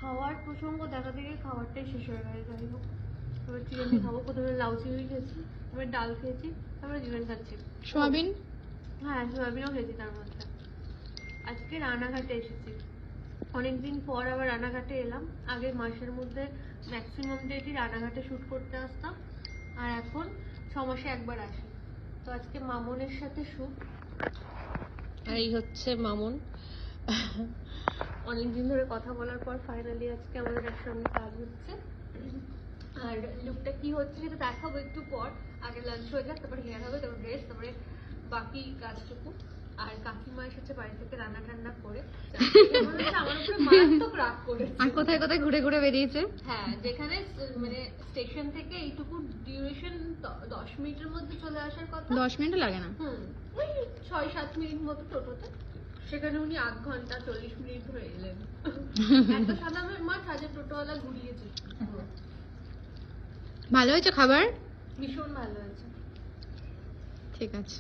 খাওয়ার প্রসঙ্গ দেখা থেকে খাবারটাই শেষ হয়ে গেছে। যাই হোক, এবার চিকেন দিয়ে খাবো। প্রথমে লাউ চিংড়ি খেয়েছি, তারপরে ডাল খেয়েছি, তারপরে চিকেন খাচ্ছি। সোয়াবিন? হ্যাঁ, সোয়াবিনও খেয়েছি তার মধ্যে। আজকে রানাঘাটে এসেছি, অনেকদিন পর আবার রানাঘাটে এলাম। আগের মাসের মধ্যে ম্যাক্সিমাম ডেটই রানাঘাটে শ্যুট করতে আসতাম, আর এখন 6 মাসে একবার আসি। তো আজকে মামনের সাথে শ্যুট। আর এই হচ্ছে মামন। অনেকদিন ধরে কথা বলার পর ফাইনালি আজকে আমাদের একসঙ্গে কাজ হচ্ছে। আর লুকটা কি হচ্ছে সেটা দেখাবো একটু পর। আগে লাঞ্চ হয়ে যাক, তারপরে হেয়ার হবে, তারপর ড্রেস, তারপরে বাকি কাজটুকু। আর কাকিমা এসেছে বাড়ি থেকে রান্না টান্না করে, আমার উপরে মারাত্মক রাগ করেছে। আর কোথায় কোথায় ঘুরে ঘুরে বেরিয়েছে। হ্যাঁ, যেখানে মানে স্টেশন থেকে এইটুকু ডিউরেশন 10 মিনিটের মধ্যে চলে আসার কথা, 10 মিনিটও লাগে না। ওই 6-7 মিনিট মতো টোটোতে, সেখানে উনি 8 ঘন্টা 40 মিনিট ধরে এলেন। এত সাদা মাঠ আজ টোটোওয়ালা ঘুরিয়েছে। ভালো হয়েছে খাবার? ভীষণ ভালো হয়েছে। ঠিক আছে।